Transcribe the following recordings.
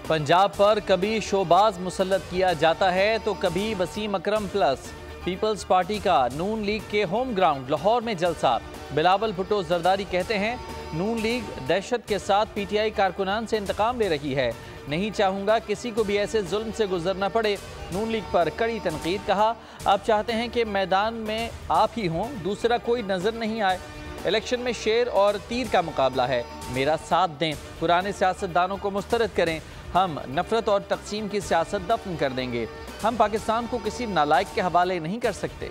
पंजाब पर कभी शोबाज मुसल्लत किया जाता है तो कभी वसीम अकरम प्लस। पीपल्स पार्टी का नून लीग के होम ग्राउंड लाहौर में जलसा। बिलावल भुट्टो जरदारी कहते हैं नून लीग दहशत के साथ पीटीआई कारकुनान से इंतकाम ले रही है। नहीं चाहूँगा किसी को भी ऐसे जुल्म से गुजरना पड़े। नून लीग पर कड़ी तनकीद। कहा आप चाहते हैं कि मैदान में आप ही हों, दूसरा कोई नजर नहीं आए। इलेक्शन में शेर और तीर का मुकाबला है, मेरा साथ दें। पुराने सियासतदानों को मुस्तरद करें। हम नफरत और तकसीम की सियासत दफन कर देंगे। हम पाकिस्तान को किसी नालायक के हवाले नहीं कर सकते।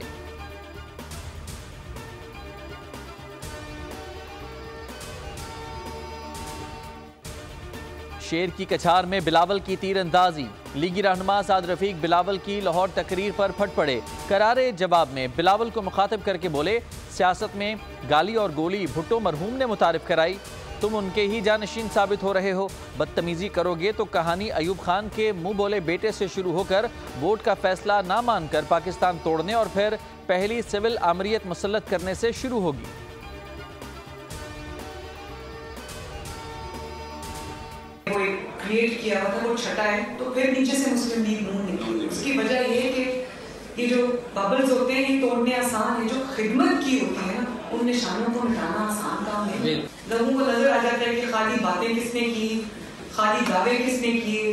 शेर की कछार में बिलावल की तीरंदाजी। लीगी रहनुमा साद रफीक बिलावल की लाहौर तकरीर पर फट पड़े। करारे जवाब में बिलावल को मुखातिब करके बोले सियासत में गाली और गोली भुट्टो मरहूम ने मुतारिफ कराई। तुम उनके ही जानशीन साबित हो रहे हो। बदतमीजी करोगे तो कहानी अयूब खान के मुंह बोले बेटे से शुरू होकर वोट का फैसला ना मानकर पाकिस्तान तोड़ने और फिर पहली सिविल आमरीत मुसल्लत करने से शुरू होगी। क्रिएट किया हुआ था वो छटा है तो फिर नीचे से मुस्लिम लीग नून निकली। उसकी वजह ये है कि ये जो बबल्स होते हैं ये तोड़ने आसान है, जो खिदमत की होती है ना उन निशानों को मिटाना आसान काम है। लोगों को नजर आ जाता है कि खाली बातें किसने की, खाली दावे किसने किए,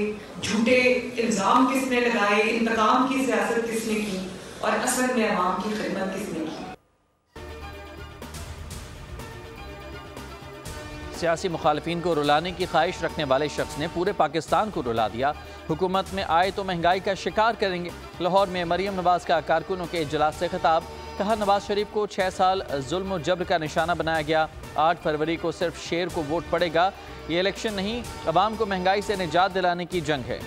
झूठे इल्जाम किसने लगाए, इंतकाम की सियासत किसने की और असल में अवाम की खिदमत किसने की। सियासी मुखालिफिन को रुलाने की ख्वाहिश रखने वाले शख्स ने पूरे पाकिस्तान को रुला दिया। हुकूमत में आए तो महंगाई का शिकार करेंगे। लाहौर में मरियम नवाज का कारकुनों के इजलास से खिताब। कहा नवाज शरीफ को 6 साल जुल्म और जबर का निशाना बनाया गया। 8 फरवरी को सिर्फ शेर को वोट पड़ेगा। ये इलेक्शन नहीं, अवाम को महंगाई से निजात दिलाने की जंग है।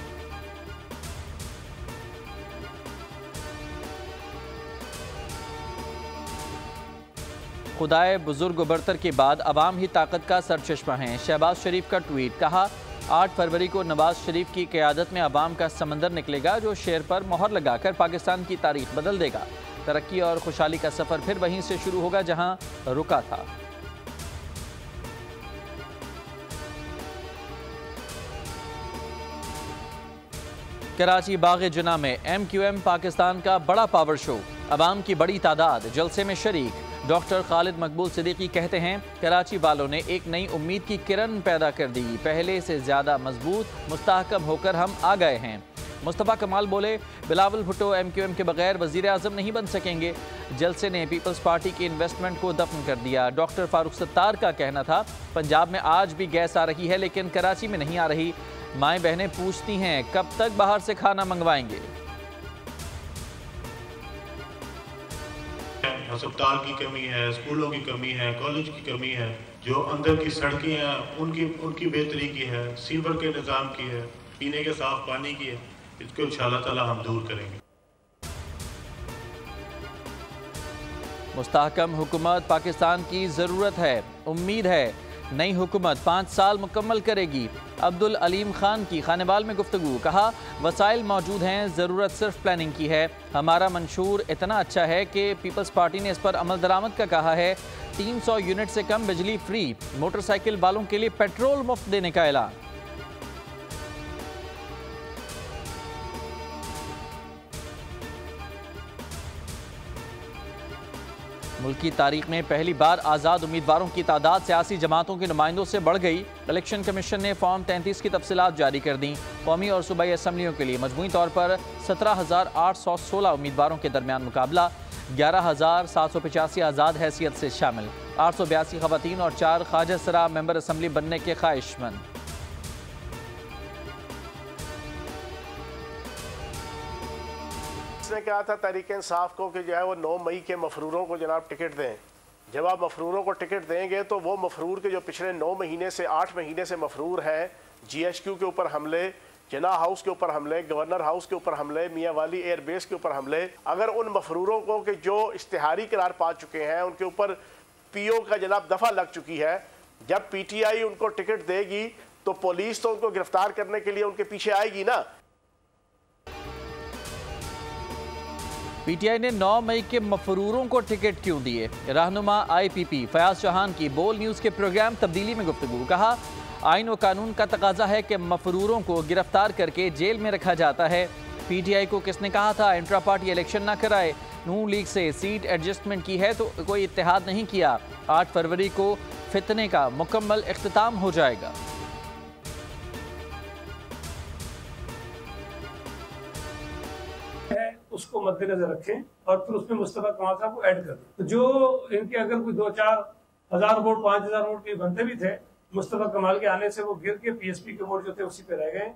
खुदाए बुजुर्ग बरतर के बाद अवाम ही ताकत का सरचश्मा है। शहबाज शरीफ का ट्वीट। कहा 8 फरवरी को नवाज शरीफ की क़यादत में अवाम का समंदर निकलेगा जो शेर पर मोहर लगाकर पाकिस्तान की तारीख बदल देगा। तरक्की और खुशहाली का सफ़र फिर वहीं से शुरू होगा जहां रुका था। कराची बाग जना में MQM पाकिस्तान का बड़ा पावर शो। अवाम की बड़ी तादाद जलसे में शरीक। डॉक्टर खालिद मकबूल सिद्दीकी कहते हैं कराची वालों ने एक नई उम्मीद की किरण पैदा कर दी। पहले से ज़्यादा मजबूत मुस्तहकम होकर हम आ गए हैं। मुस्तफ़ा कमाल बोले बिलावल भुट्टो MQM के बगैर वज़ीर आज़म नहीं बन सकेंगे। जलसे ने पीपल्स पार्टी की इन्वेस्टमेंट को दफन कर दिया। डॉक्टर फारूक सत्तार का कहना था पंजाब में आज भी गैस आ रही है लेकिन कराची में नहीं आ रही। माएँ बहनें पूछती हैं कब तक बाहर से खाना मंगवाएंगे। अस्पताल की कमी है, स्कूलों की कमी है, कॉलेज की कमी है, जो अंदर की सड़कें हैं उनकी बेहतरी की है, सीवर के निज़ाम की है, पीने के साफ पानी की है। इसको इंशाअल्लाह ताला हम दूर करेंगे। मुस्तहकम हुकूमत पाकिस्तान की ज़रूरत है। उम्मीद है नई हुकूमत 5 साल मुकम्मल करेगी। अब्दुल अलीम खान की खानेवाल में गुफ्तगू। कहा वसाइल मौजूद हैं, ज़रूरत सिर्फ प्लानिंग की है। हमारा मंशूर इतना अच्छा है कि पीपल्स पार्टी ने इस पर अमल दरामद का कहा है। 300 यूनिट से कम बिजली फ्री। मोटरसाइकिल वालों के लिए पेट्रोल मुफ्त देने का ऐलान। मुल्क की तारीख में पहली बार आज़ाद उम्मीदवारों की तादाद सियासी जमातों के नुमाइंदों से बढ़ गई। इलेक्शन कमीशन ने फॉर्म 33 की तफसीलात जारी कर दी। कौमी और सूबाई असम्बलियों के लिए मजमूई तौर पर 17,816 उम्मीदवारों के दरमियान मुकाबला। 11,785 आज़ाद हैसियत से शामिल। 882 खवातीन और 4 ख्वाजा सरा मेंबर असम्बली बनने के ख्वाहिशमंद। उसने कहा था तहरीक इंसाफ को कि जो है वो 9 मई के मफरूरों को जनाब टिकट दें। जब आप मफरूरों को टिकट देंगे तो वो मफरूर के जो पिछले 9 महीने से 8 महीने से मफरूर हैं, GHQ के ऊपर हमले, जना हाउस के ऊपर हमले, गवर्नर हाउस के ऊपर हमले, मियाँ वाली एयरबेस के ऊपर हमले, अगर उन मफरूरों को कि जो इश्तिहारी करार पा चुके हैं उनके ऊपर PO का जनाब दफ़ा लग चुकी है, जब PTI उनको टिकट देगी तो पुलिस तो उनको गिरफ्तार करने के लिए उनके पीछे आएगी ना। PTI ने 9 मई के मफरूरों को टिकट क्यों दिए? रहनुमा IPP फयाज चौहान की बोल न्यूज़ के प्रोग्राम तब्दीली में गुफ्तगू। कहा आइन व कानून का तकाजा है कि मफरूरों को गिरफ्तार करके जेल में रखा जाता है। पीटीआई को किसने कहा था इंट्रा पार्टी इलेक्शन ना कराए? नून लीग से सीट एडजस्टमेंट की है तो कोई इत्तेहाद नहीं किया। 8 फरवरी को फितने का मुकम्मल इख्तिताम हो जाएगा। उसको मद्देनजर रखें और फिर उसमें मुस्तफा कमाल साहब को ऐड कर दें। तो जो इनके अगर कोई 2-4 हज़ार वोट 5,000 वोट के बनते भी थे, मुस्तफा कमाल के आने से वो गिर के पीएसपी के वोट जो थे उसी पे रह गए।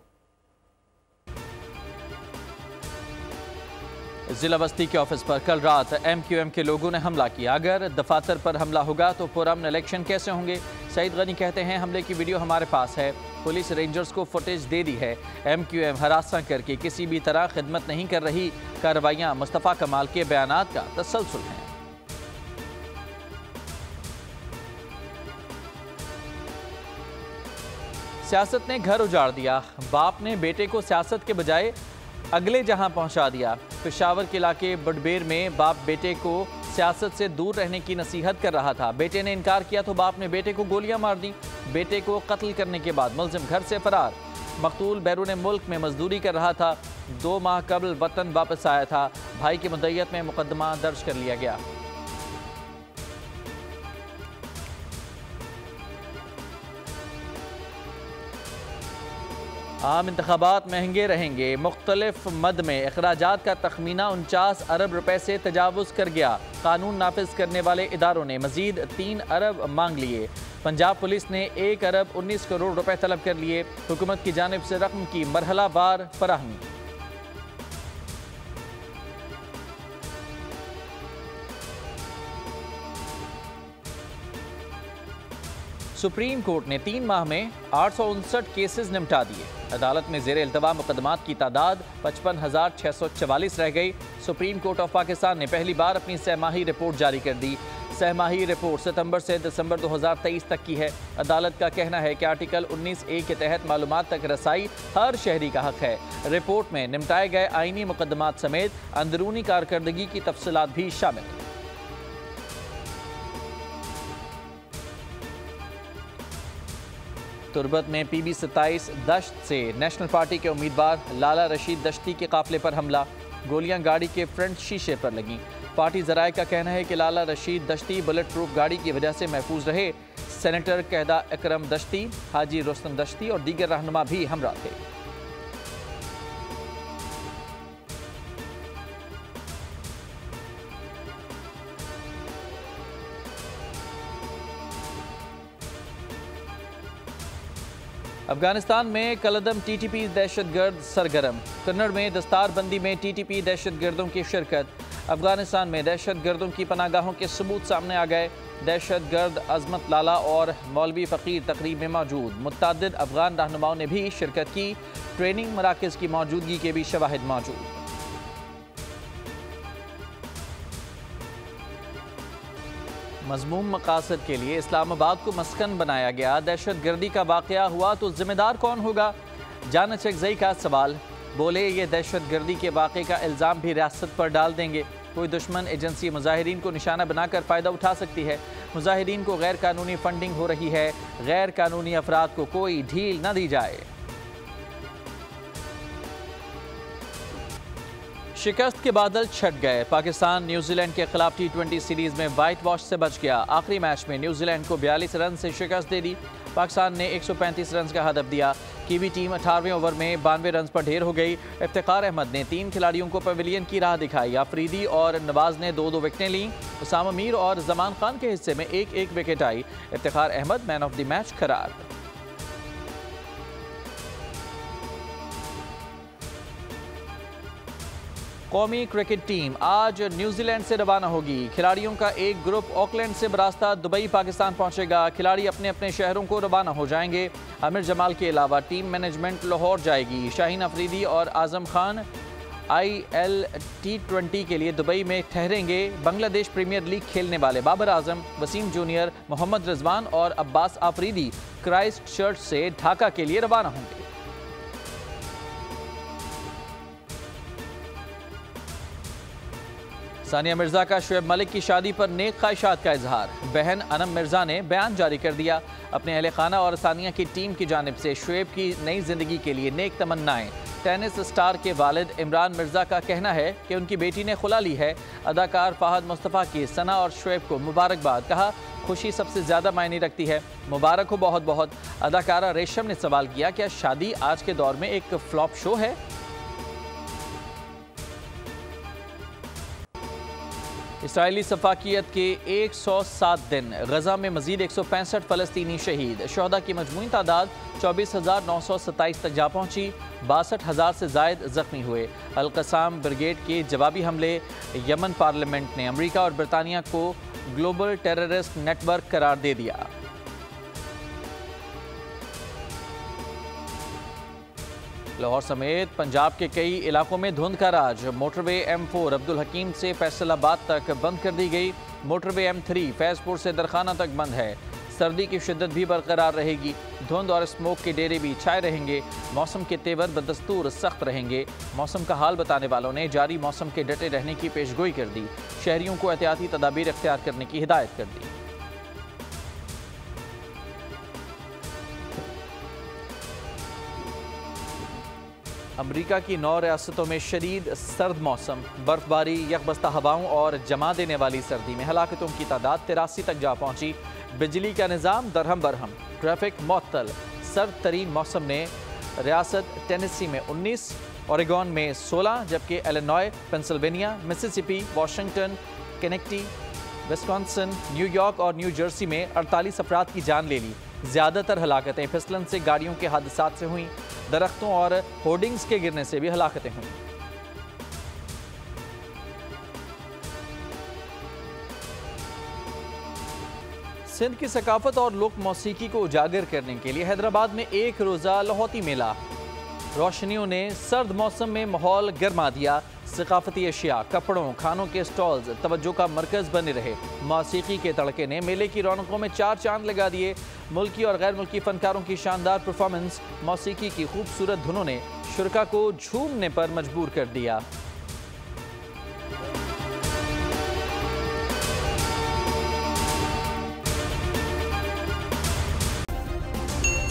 जिला बस्ती के ऑफिस पर कल रात MQM के लोगों ने हमला किया। अगर दफातर पर हमला होगा तो पुरअमन इलेक्शन कैसे होंगे? सईद गनी कहते हैं हमले की वीडियो हमारे पास है, पुलिस रेंजर्स को फुटेज दे दी है। MQM हरासा करके किसी भी तरह खिदमत नहीं कर रही। कार्रवाइयां मुस्तफा कमाल के बयानात का तसलसल हैं। सियासत ने घर उजाड़ दिया, बाप ने बेटे को सियासत के बजाय अगले जहां पहुंचा दिया। पेशावर के इलाके बडबेर में बाप बेटे को सियासत से दूर रहने की नसीहत कर रहा था। बेटे ने इनकार किया तो बाप ने बेटे को गोलियां मार दी। बेटे को कत्ल करने के बाद मुलजिम घर से फरार। मकतूल बैरून मुल्क में मजदूरी कर रहा था। 2 माह कबल वतन वापस आया था। भाई की मुद्दत में मुकदमा दर्ज कर लिया गया। आम इंतखाबात महंगे रहेंगे। मुख्तलिफ मद में अखराजात का तखमीना 49 अरब रुपए से तजावुज़ कर गया। कानून नाफिज करने वाले इदारों ने मजीद 3 अरब मांग लिए। पंजाब पुलिस ने 1 अरब 19 करोड़ रुपए तलब कर लिए। हुकूमत की जानिब से रकम की मरहलावार फराहमी। सुप्रीम कोर्ट ने 3 माह में 859 केसेस निपटा दिए। अदालत में ज़ेर इल्तवा मुकदमात की तादाद 55,644 रह गई। सुप्रीम कोर्ट ऑफ पाकिस्तान ने पहली बार अपनी सहमाही रिपोर्ट जारी कर दी। सहमाही रिपोर्ट सितंबर से दिसंबर 2023 तक की है। अदालत का कहना है कि आर्टिकल 19A के तहत मालूमात तक रसाई हर शहरी का हक है। रिपोर्ट में निपटाए गए आईनी मुकदमात समेत अंदरूनी कारकर्दगी की तफसीलात भी शामिल हैं। तुरबत में PB-27 दश्त से नेशनल पार्टी के उम्मीदवार लाला रशीद दश्ती के काफिले पर हमला। गोलियां गाड़ी के फ्रंट शीशे पर लगीं। पार्टी जराये का कहना है कि लाला रशीद दश्ती बुलेट प्रूफ गाड़ी की वजह से महफूज रहे। सेनेटर कहदा अकरम दश्ती, हाजी रुस्तम दश्ती और दीगर रहनुमा भी हमरा थे। अफगानिस्तान में कलदम TTP दहशतगर्द सरगर्म। कन्नड़ में दस्तारबंदी में TTP दहशतगर्दों की शिरकत। अफगानिस्तान में दहशतगर्दों की पनागाहों के सबूत सामने आ गए। दहशतगर्द अजमत लाला और मौलवी फ़कीर तकरीब में मौजूद। मुतअद्दिद अफगान रहनुमाओं ने भी शिरकत की। ट्रेनिंग मराकज़ की मौजूदगी के भी शवाहिद मौजूद। मज़मूम मकासद के लिए इस्लामाबाद को मस्कन बनाया गया। दहशत गर्दी का वाक़या हुआ तो जिम्मेदार कौन होगा? जाना चकजई का सवाल। बोले ये दहशत गर्दी के वाक़े का इल्ज़ाम भी रियासत पर डाल देंगे। कोई दुश्मन एजेंसी मुजाहिरीन को निशाना बनाकर फ़ायदा उठा सकती है। मुजाहिरीन को गैर कानूनी फंडिंग हो रही है। गैर कानूनी अफराद को कोई ढील न दी जाए। शिकस्त के बादल छट गए। पाकिस्तान न्यूजीलैंड के खिलाफ T20 सीरीज में वाइट वॉश से बच गया। आखिरी मैच में न्यूजीलैंड को 42 रन से शिकस्त दे दी। पाकिस्तान ने 135 रन का हदफ दिया। कीवी टीम 18वें ओवर में 92 रन पर ढेर हो गई। इफ्तिखार अहमद ने 3 खिलाड़ियों को पवेलियन की राह दिखाई। आफरीदी और नवाज ने 2-2 विकेटें लीं। उसामा मीर और जमान खान के हिस्से में 1-1 विकेट आई। Iftikhar Ahmed man of the match करार। कौमी क्रिकेट टीम आज न्यूजीलैंड से रवाना होगी। खिलाड़ियों का एक ग्रुप ऑकलैंड से बरास्ता दुबई पाकिस्तान पहुंचेगा। खिलाड़ी अपने अपने शहरों को रवाना हो जाएंगे। आमिर जमाल के अलावा टीम मैनेजमेंट लाहौर जाएगी। शाहीन अफरीदी और आजम खान IL T20 के लिए दुबई में ठहरेंगे। बांग्लादेश प्रीमियर लीग खेलने वाले बाबर आजम, वसीम जूनियर, मोहम्मद रिजवान और अब्बास आफरीदी क्राइस्ट चर्च से ढाका के लिए रवाना होंगे। सानिया मिर्जा का शुएब मलिक की शादी पर नेक ख्वाहिशात का इजहार। बहन अनम मिर्जा ने बयान जारी कर दिया। अपने अहले खाना और सानिया की टीम की जानिब से शुएब की नई जिंदगी के लिए नेक तमन्नाएं। टेनिस स्टार के वालिद इमरान मिर्जा का कहना है कि उनकी बेटी ने खुला ली है। अदाकार फहद मुस्तफ़ा की सना और शुएब को मुबारकबाद। कहा, खुशी सबसे ज़्यादा मायने रखती है, मुबारक हो बहुत बहुत। अदाकारा रेशम ने सवाल किया, क्या शादी आज के दौर में एक फ्लॉप शो है? इसराइली सफाकियत के 107 दिन। गजा में मजीद 165 फ़लस्तीनी शहीद। शोहदा की मजमूई तादाद 24,927 तक जा पहुंची। 62,000 से जायद जख्मी हुए। अल-कसाम ब्रिगेड के जवाबी हमले। यमन पार्लियामेंट ने अमरीका और बरतानिया को ग्लोबल टेररिस्ट नेटवर्क करार दे दिया। लाहौर समेत पंजाब के कई इलाकों में धुंध का राज। मोटरवे M4 अब्दुल हकीम से फैसलाबाद तक बंद कर दी गई। मोटरवे M3 फैजपुर से दरखाना तक बंद है। सर्दी की शिद्दत भी बरकरार रहेगी। धुंध और स्मोक के डेरे भी छाए रहेंगे। मौसम के तेवर बदस्तूर सख्त रहेंगे। मौसम का हाल बताने वालों ने जारी मौसम के डटे रहने की पेशगोई कर दी। शहरियों को एहतियाती तदाबीर इख्तियार करने की हिदायत कर दी। अमरीका की 9 रियासतों में शदीद सर्द मौसम। बर्फबारी, यकबस्ता हवाओं और जमा देने वाली सर्दी में हलाकतों की तादाद 83 तक जा पहुंची। बिजली का निज़ाम दरहम बरहम। ट्रैफिक मुअत्तल। सर्द तरीन मौसम ने रियासत टेनेसी में 19, ओरेगॉन में 16, जबकि Illinois, Pennsylvania, Mississippi, Washington, Connecticut, Wisconsin, New York और न्यू जर्सी में 48 अफराद की जान ले ली। ज़्यादातर हलाकतें फिसलन से गाड़ियों के हादसात से हुई। दरख्तों और होर्डिंग्स के गिरने से भी हलाकतें हुई। सिंध की सकाफत और लोक मौसीकी को उजागर करने के लिए हैदराबाद में एक रोज़ा लहौती मेला। रोशनियों ने सर्द मौसम में माहौल गर्मा दिया। सकाफती अशिया, कपड़ों, खानों के स्टॉल्स तवज्जो का मरकज़ बने रहे। मौसीकी के तड़के ने मेले की रौनकों में 4 चांद लगा दिए। मुल्की और गैर मुल्की फनकारों की शानदार परफॉर्मेंस, मौसीकी की खूबसूरत धुनों ने शुरका को झूमने पर मजबूर कर दिया।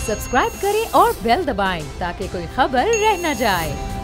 सब्सक्राइब करें और बेल दबाएं ताकि कोई खबर रह न जाए।